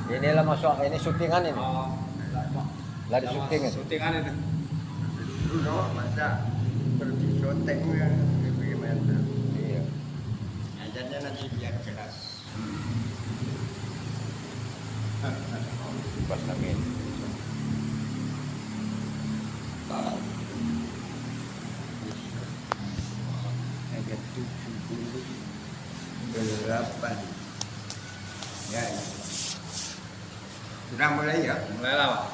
Inilah masuk ini syutingan ini. Oh, Lagi syuting ini. syutingan ini. Dulu masa pergi syuting ya gimana? Iya. Ajarnya nanti biar jelas. Pas angin. Ayat 78. Ya. Sudah mulai ya? Mulai lah, Pak.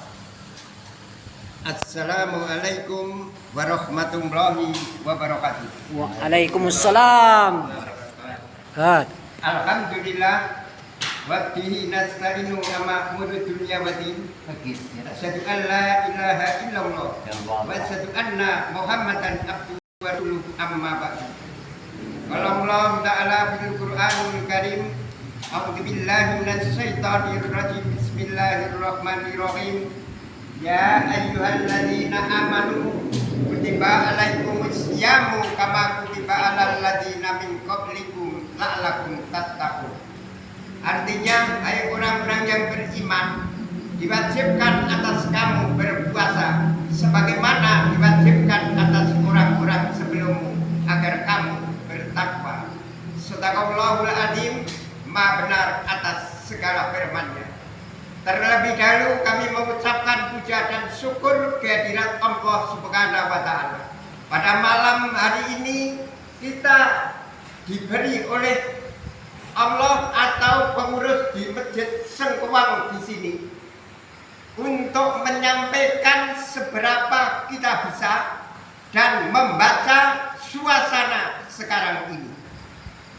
Assalamualaikum warahmatullahi wabarakatuh. Waalaikumsalam. Hat. Alhamdulillah wa bihi nasta'inu wa na'budu dunya wa din. Asyhadu an la ilaha illallah wa asyhadu anna Muhammadan abduhu wa rasuluhu amma ba'du. Qala Allah ta'ala fil Qur'anil Karim, a'udzu billahi minasy syaithanir rajim. Bismillahirrahmanirrahim. Ya ayyuhalladzina amanu kutiba alaikumus syamu kama kutiba alal ladzina min qablikum la'allakum tattaqun. Artinya, hai orang-orang yang beriman, diwajibkan atas kamu berpuasa sebagaimana diwajibkan atas orang-orang sebelummu agar kamu bertakwa. Shadaqallahul adzim, Maha benar atas segala firman-Nya. Terlebih dahulu kami mengucapkan puja dan syukur kehadirat Allah Subhanahu wa Ta'ala. Pada malam hari ini kita diberi oleh Allah atau pengurus di Masjid Sengkuang di sini untuk menyampaikan seberapa kita bisa dan membaca suasana sekarang ini.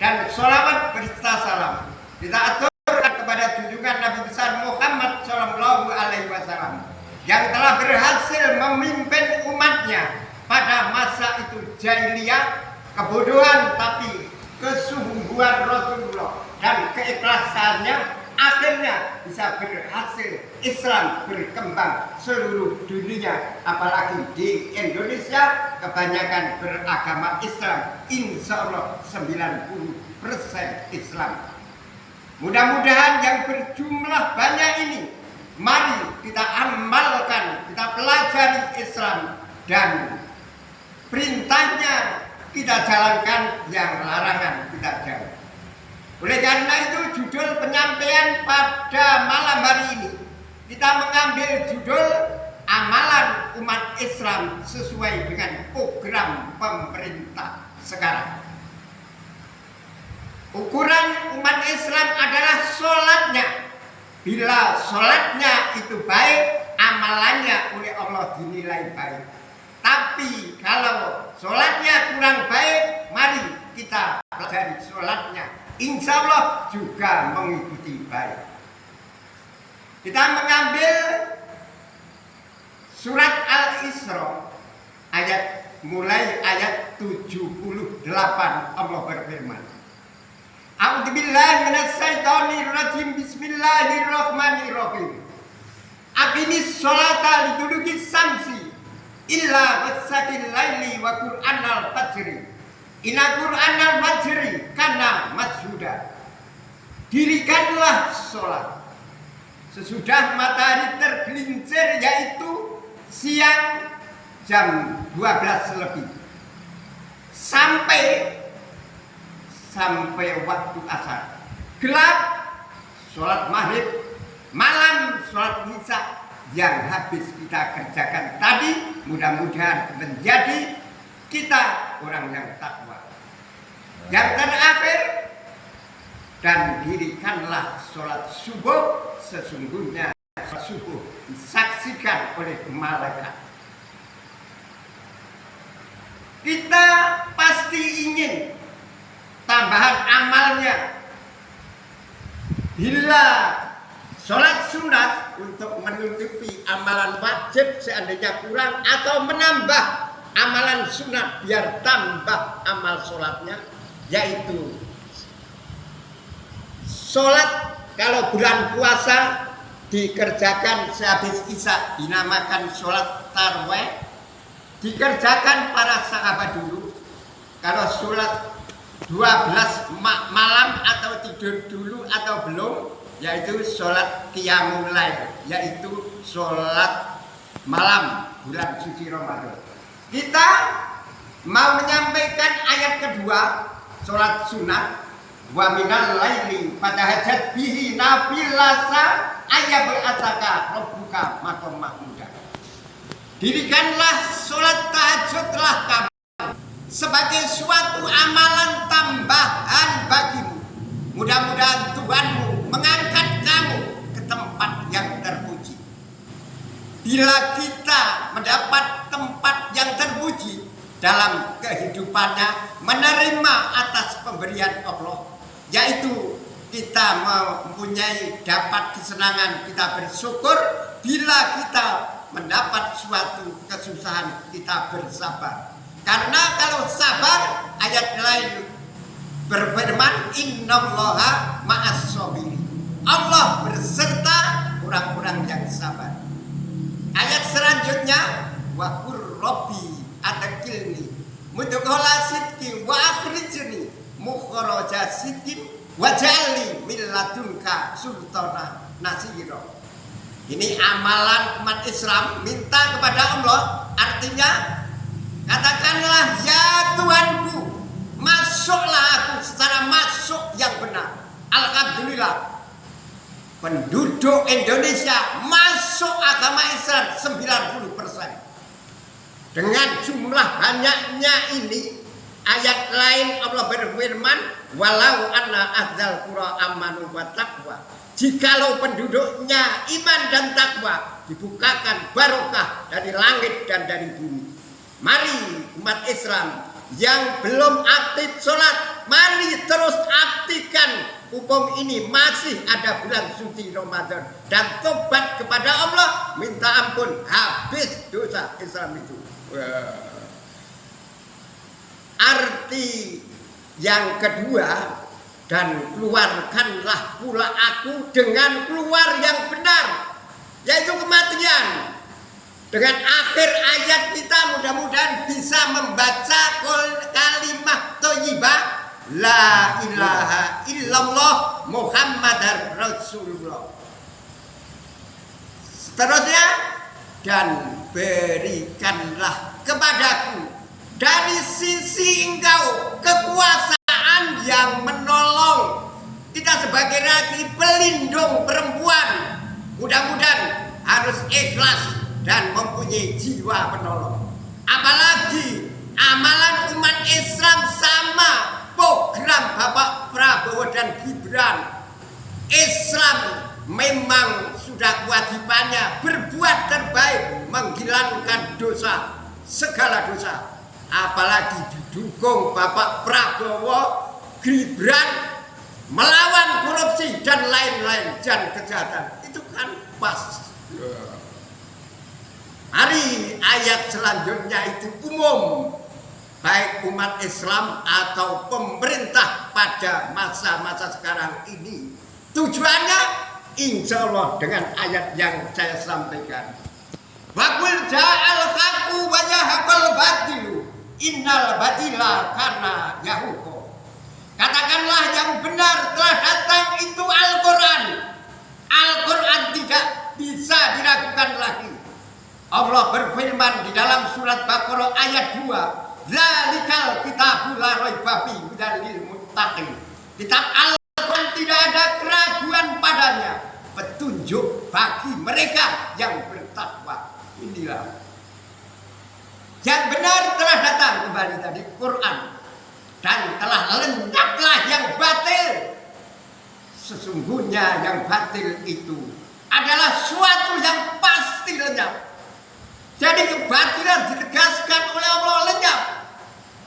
Dan sholawat berserta salam kita aturkan kepada junjungan Nabi besar Muhammad Sallallahu Alaihi Wasallam yang telah berhasil memimpin umatnya pada masa itu jahiliyah, kebodohan tapi kesungguhan Rasulullah dan keikhlasannya akhirnya bisa berhasil Islam berkembang seluruh dunia, apalagi di Indonesia kebanyakan beragama Islam, insya Allah 90% Islam. Mudah-mudahan yang berjumlah banyak ini mari kita amalkan, kita pelajari Islam dan perintahnya kita jalankan, yang larangan kita jauh. Oleh karena itu judul penyampaian pada malam hari ini kita mengambil judul amalan umat Islam sesuai dengan program pemerintah sekarang. Ukuran umat Islam adalah sholatnya. Bila sholatnya itu baik, amalannya oleh Allah dinilai baik. Tapi kalau sholatnya kurang baik, mari kita pelajari sholatnya. Insya Allah juga mengikuti baik. Kita mengambil surat Al-Isra mulai ayat 78. Allah berfirman, a'udzu billahi minasy syaithanir rajim. Bismillahirrahmanirrahim. Aqimis sholata liduluki samsi illa wasaqil laili wa qur'anal fajri inna qur'anal fajri kana mashuda. Dirikanlah sholat sesudah matahari tergelincir, yaitu siang jam 12 lebih sampai waktu asar. Gelap sholat maghrib, malam sholat isya yang habis kita kerjakan tadi, mudah-mudahan menjadi kita orang yang takwa. Yang terakhir, dan dirikanlah sholat subuh, sesungguhnya sholat subuh disaksikan oleh malaikat. Kita pasti ingin tambahan amalnya. Bila sholat sunat untuk menutupi amalan wajib seandainya kurang, atau menambah amalan sunat biar tambah amal sholatnya, yaitu sholat kalau bulan puasa dikerjakan sehabis isya, dinamakan sholat tarawih, dikerjakan para sahabat dulu. Kalau sholat 12 malam atau tidur dulu atau belum, yaitu sholat qiyamul lail, yaitu sholat malam bulan suci Ramadan. Kita mau menyampaikan ayat kedua, sholat sunat. Wa minal laili fatahajjat bihi nafilasa ayyab'ataka rabbuka maqam mahmuda. Dirikanlah sholat tahajudlah kamu sebagai suatu amalan tambahan bagimu. Mudah-mudahan Tuhanmu mengangkat kamu ke tempat yang terpuji. Bila kita mendapat tempat yang terpuji dalam kehidupannya, menerima atas pemberian Allah, yaitu kita mempunyai dapat kesenangan, kita bersyukur. Bila kita mendapat suatu kesusahan, kita bersabar. Karena kalau sabar, ayat lain berfirman, innallaha ma'as sabirin. Allah berserta orang-orang yang sabar. Ayat selanjutnya, wa qur rabbi adkhilni mudkhala sidqin wa akhrijni mukhraja sidqin waj'alni min ladunka sultanan nasira. Ini amalan umat Islam minta kepada Allah, artinya katakanlah, ya Tuhanku, masuklah aku secara masuk yang benar. Alhamdulillah, penduduk Indonesia masuk agama Islam 90%. Dengan jumlah banyaknya ini, ayat lain Allah berfirman, walau anna ahlal qura amanu wa taqwa. Jikalau penduduknya iman dan takwa, dibukakan barokah dari langit dan dari bumi. Mari umat Islam yang belum aktif sholat, mari terus aktifkan. Hukum ini masih ada bulan suci Ramadan, dan tobat kepada Allah, minta ampun, habis dosa Islam itu. Arti yang kedua, dan keluarkanlah pula aku dengan keluar yang benar, yaitu kematian. Dengan akhir ayat kita mudah-mudahan bisa membaca kalimat thayyibah la ilaha illallah Muhammadar Rasulullah. Seterusnya, dan berikanlah kepadaku dari sisi engkau kekuasaan yang menolong. Kita sebagai laki pelindung perempuan, mudah-mudahan harus ikhlas dan mempunyai jiwa penolong. Apalagi amalan umat Islam sama program Bapak Prabowo dan Gibran. Islam memang sudah kewajibannya berbuat terbaik, menghilangkan dosa, segala dosa. Apalagi didukung Bapak Prabowo, Gibran, melawan korupsi dan lain-lain dan kejahatan. Itu kan pas. Hari ayat selanjutnya itu umum, baik umat Islam atau pemerintah pada masa-masa sekarang ini. Tujuannya insya Allah dengan ayat yang saya sampaikan. Wa qul ja'al haqqu wa yahqal batilu innal batila kana yahuqa. Katakanlah yang benar telah datang, itu Al-Quran. Al-Quran tidak bisa diragukan lagi. Allah berfirman di dalam surat Baqarah ayat 2, zalikal kitabul la raiba fihi hudal lil muttaqin. Kitab Al-Quran tidak ada keraguan padanya, petunjuk bagi mereka yang bertakwa. Inilah yang benar telah datang, kembali tadi Quran, dan telah lenyaplah yang batil. Sesungguhnya yang batil itu adalah suatu yang pasti lenyap. Jadi kebatilan ditegaskan oleh Allah lenyap.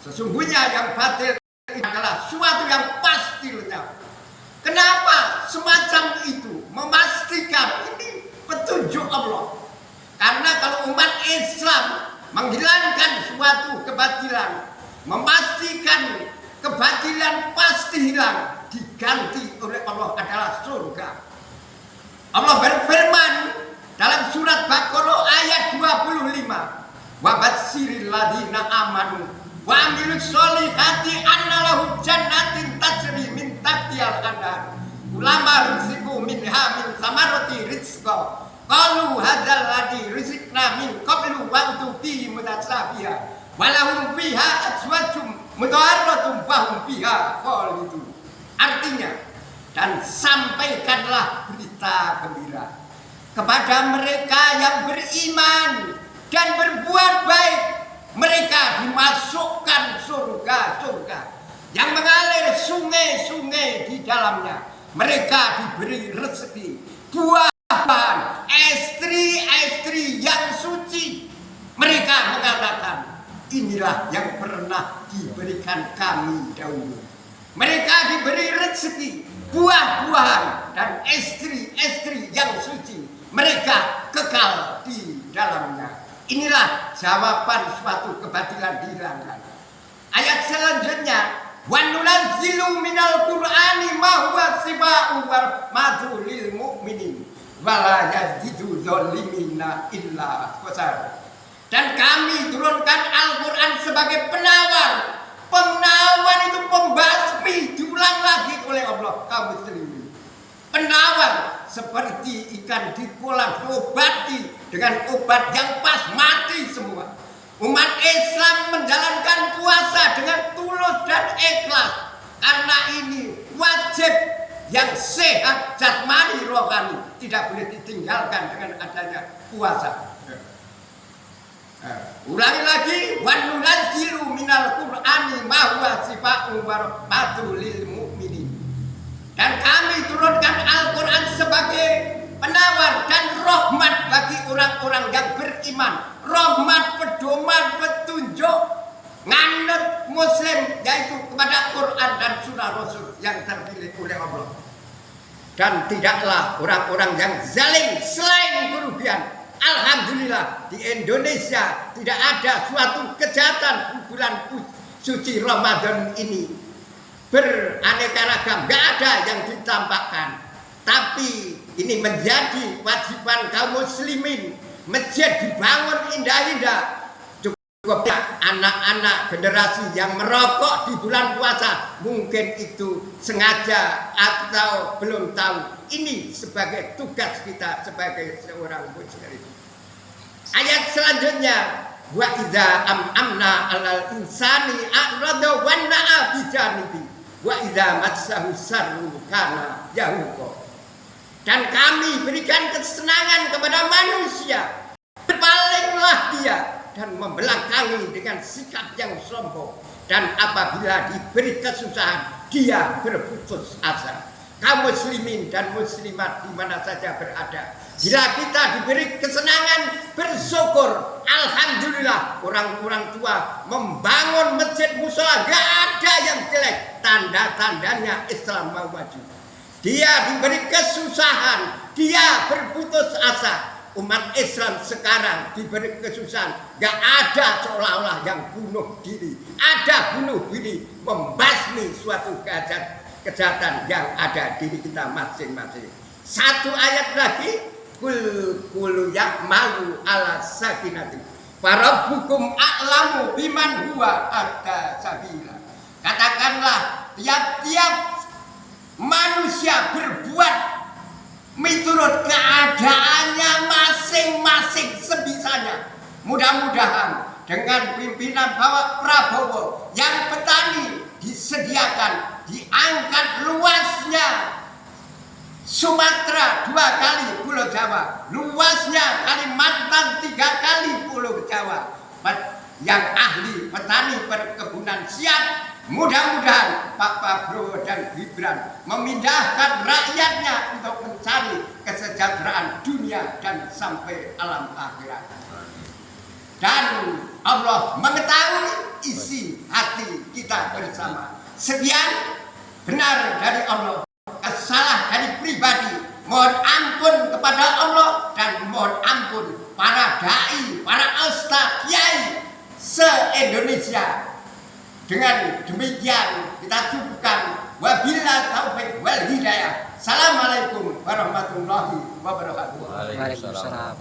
Sesungguhnya yang batil adalah suatu yang pasti lenyap. Kenapa semacam itu? Memastikan ini petunjuk Allah. Karena kalau umat Islam menghilangkan suatu kebatilan, memastikan kebatilan pasti hilang, diganti oleh Allah adalah surga. Allah berfirman dalam surat Baqarah ayat 25, wa basyiril ladzina amanu wa amilus solihati anna lahum jannatin tajri min tahtihal anhar ulama rizqu minha min samarati rizqa qalu hadzal ladzi rizqna min qablu wa antum fihi mutasyabiha walahum fiha azwajum mutahharatun wa hum fiha khalidun. Artinya, dan sampaikanlah berita gembira kepada mereka yang beriman dan berbuat baik, mereka dimasukkan surga-surga yang mengalir sungai-sungai di dalamnya. Mereka diberi rezeki, buah-buahan, istri-istri yang suci. Mereka mengatakan, inilah yang pernah diberikan kami dahulu. Mereka diberi rezeki, buah-buahan, dan istri-istri yang suci. Mereka kekal di dalamnya. Inilah jawaban suatu kebatilan dihilangkan. Ayat selanjutnya, wa nunazzilu minal qur'ani ma huwa shifaa'un wa rahmatun lil mu'minin wa la yazidu dzalimina illa khasar. Dan kami turunkan Al-Quran sebagai penawar. Penawar itu pembasmi, diulang lagi oleh Allah kaum muslimin. Penawar seperti ikan di kolam, diobati dengan obat yang pas, mati semua. Umat Islam menjalankan puasa dengan tulus dan ikhlas karena ini wajib yang sehat jasmani rohani, tidak boleh ditinggalkan dengan adanya puasa. Ulangi lagi, wa nunazzilu minal qur'ani ma huwa shifaa'un wa rahmatun lil mu'minin. Dan kami turunkan Al-Quran sebagai penawar dan rahmat bagi orang-orang yang beriman. Rahmat, pedoman, petunjuk, nganut muslim, yaitu kepada Quran dan sunnah Rasul yang terpilih oleh Allah. Dan tidaklah orang-orang yang zalim selain kerugian. Alhamdulillah di Indonesia tidak ada suatu kejahatan bulan suci Ramadan ini beraneka ragam, gak ada yang ditampakkan. Tapi ini menjadi kewajiban kaum muslimin. Masjid dibangun indah-indah. Cukup anak-anak generasi yang merokok di bulan puasa, mungkin itu sengaja atau belum tahu. Ini sebagai tugas kita sebagai seorang muslim. Ayat selanjutnya, wa idza amna 'alal insani a'rada wa na'a bi janibi wa idza massahu sarru kana yahuqa. Dan kami berikan kesenangan kepada manusia, berpalinglah dia dan membelakangi dengan sikap yang sombong. Dan apabila diberi kesusahan, dia berputus asa. Kaum muslimin dan muslimat di mana saja berada, bila kita diberi kesenangan, bersyukur. Alhamdulillah, orang-orang tua membangun masjid musola, gak ada yang jelek. Tanda-tandanya Islam mau maju. Dia diberi kesusahan, dia berputus asa. Umat Islam sekarang diberi kesusahan, gak ada seolah-olah yang bunuh diri. Ada bunuh diri, membasmi suatu kejahatan yang ada diri kita masing-masing. Satu ayat lagi, kul ya'malu ala sakinati farabbukum a'lamu biman huwa ahda sabila. Katakanlah, tiap-tiap manusia berbuat menurut keadaannya masing-masing sebisanya. Mudah-mudahan dengan pimpinan Bapak Prabowo yang petani disediakan, diangkat luasnya Sumatera 2 kali Pulau Jawa, luasnya Kalimantan 3 kali Pulau Jawa. Yang ahli petani perkebunan siap. Mudah-mudahan Pak Prabowo dan Gibran memindahkan rakyatnya untuk mencari kesejahteraan dunia dan sampai alam akhirat. Dan Allah mengetahui isi hati kita bersama. Sekian benar dari Allah, salah dari pribadi. Mohon ampun kepada Allah dan mohon ampun para dai, para ustaz, kiai se-Indonesia. Dengan demikian kita cukupkan. Wabillahi taufiq wal hidayah. Assalamualaikum warahmatullahi wabarakatuh. Waalaikumsalam.